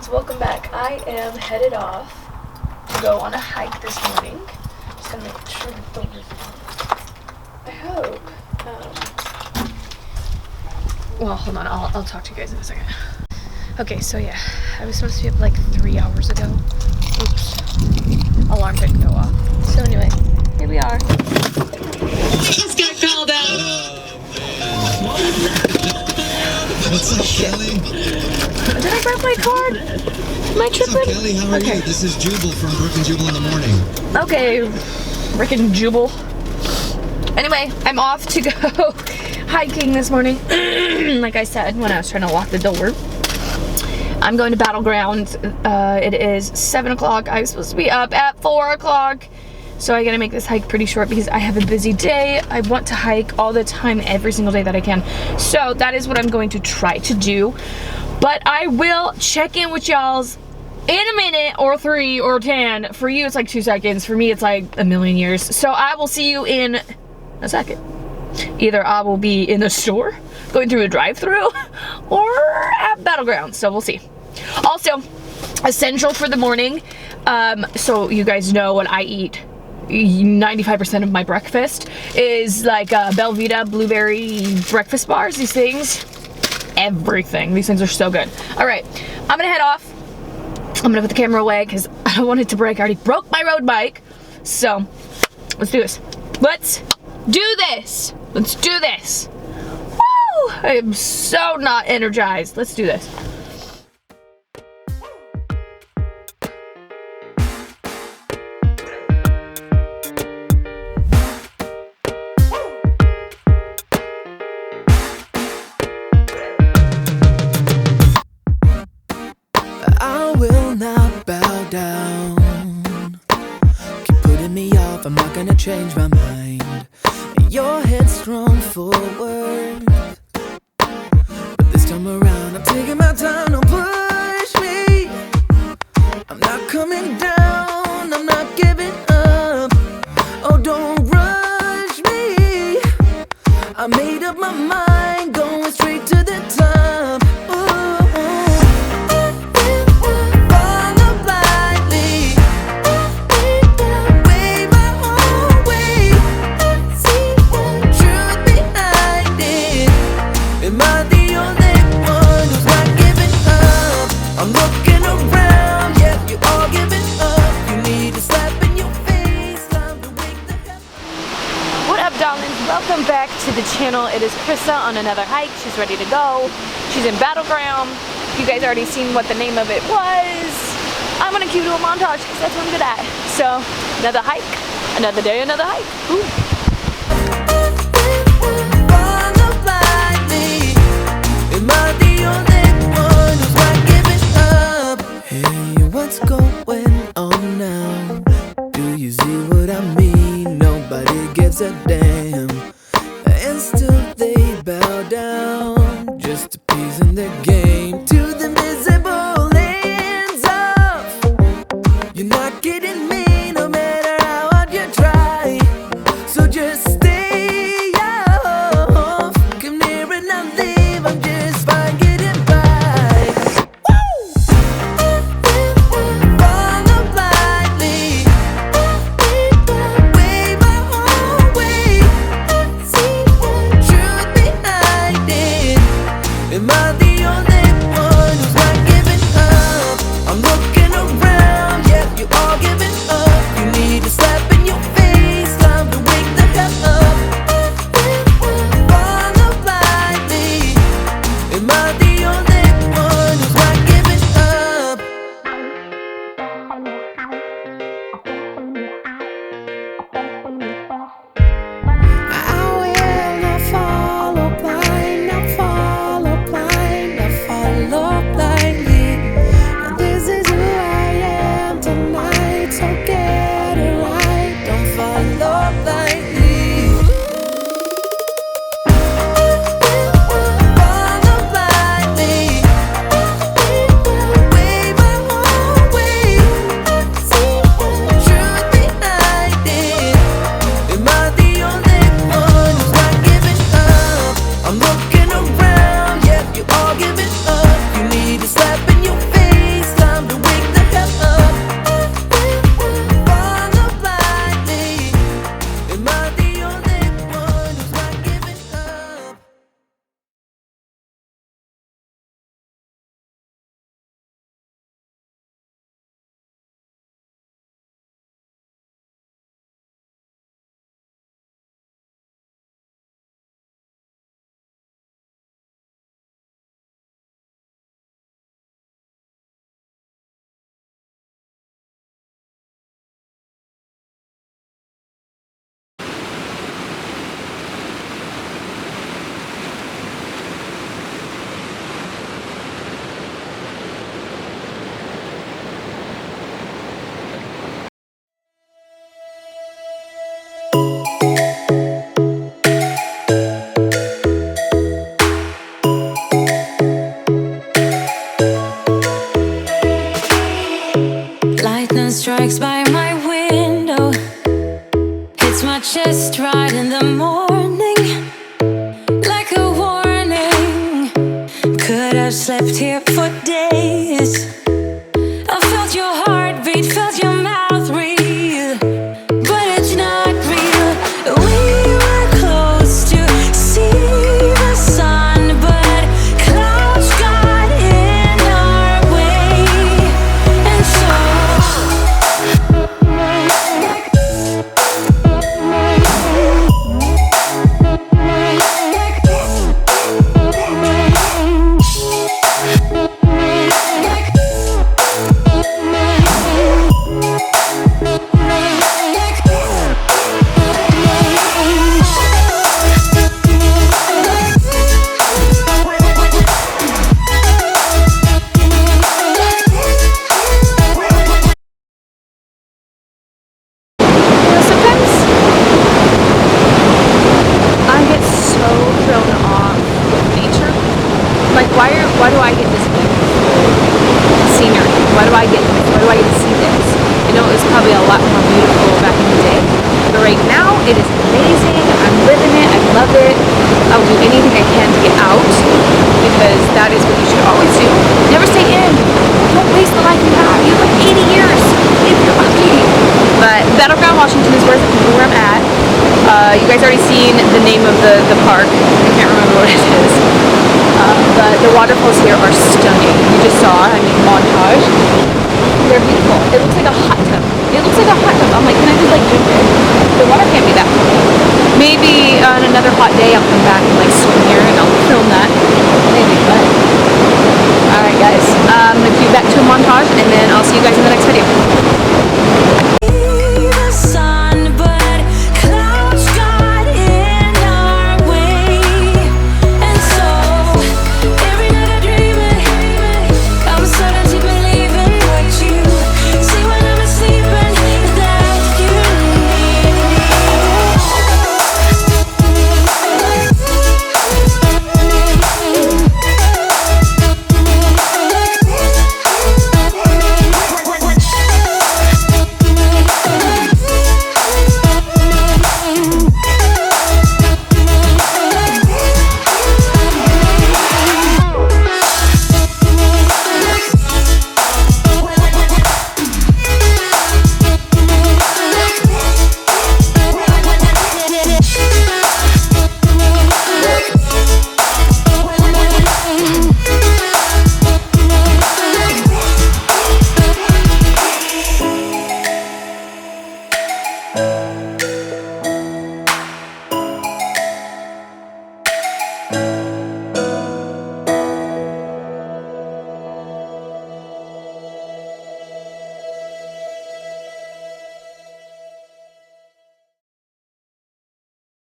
darlings, welcome back. I am headed off to go on a hike this morning. Just gonna make sure the door is off. I hope. Well, hold on, I'll talk to you guys in a second. Okay, so yeah, I was supposed to be up like 3 hours ago. Oops. Alarm didn't go off. So anyway, here we are. Just got called out. What's up, Kelly? Did I grab my card? Am I tripping? What's up, Kelly? How are you? This is Jubal from Brook and Jubal in the Morning. Okay, frickin' Jubal. Anyway, I'm off to go hiking this morning. Like I said when I was trying to lock the door. I'm going to Battleground. It is 7 o'clock. I was supposed to be up at 4 o'clock. So I gotta make this hike pretty short because I have a busy day. I want to hike all the time, every single day that I can. So that is what I'm going to try to do. But I will check in with y'all's in a minute or 3 or 10. For you, it's like 2 seconds. For me, it's like a million years. So I will see you in a second. Either I will be in the store, going through a drive-thru, or at Battleground. So we'll see. Also, essential for the morning. So you guys know what I eat. 95% of my breakfast is like Belvita blueberry breakfast bars. These things, everything. These things are so good. All right, I'm gonna head off. I'm gonna put the camera away because I don't want it to break. I already broke my road bike. So let's do this. Let's do this. Let's do this. Woo! I am so not energized. Let's do this. I will not bow down. Keep putting me off, I'm not gonna change my mind. You're headstrong forward, but this time around I'm taking my time. Don't push me, I'm not coming down, I'm not giving up. Oh, don't rush me, I made up my mind, going straight to the top. Welcome back to the channel. It is Krissa on another hike. She's ready to go. She's in Battleground. You guys already seen what the name of it was. I'm gonna cue to a montage because that's what I'm good at. So, another hike, another day, another hike. Ooh. Hey, what's going on now? Do you see what I mean? Nobody gives a damn, and still they bow down, just appeasing the game to the visible ends off. You're not getting me no matter how hard you try, so just stay off. Come near and I'll leave, I'm just fine getting by. Wait. beats my chest right in the morning, like a warning. Could have slept here for days. I felt your heartbeat, felt your mouth breathe, but it's not real. We were close to see the sun, but clouds got in our way, and so Sometimes I get so thrown off with nature. Like, why do I get this scenery? Why do I get to see this? I know it was probably a lot more beautiful back in the day, but right now it is amazing. I'm living it. I love it. I will do anything I can to get out, because that is what you should always do. Never stay in. Don't waste the life you have. You have like 80 years if you're lucky. But Battleground, Washington is where I'm at. You guys already seen the name of the park. I can't remember what it is. But the waterfalls here are stunning. You just saw, montage. They're beautiful. It looks like a hot tub. I'm like, can I just like jump in?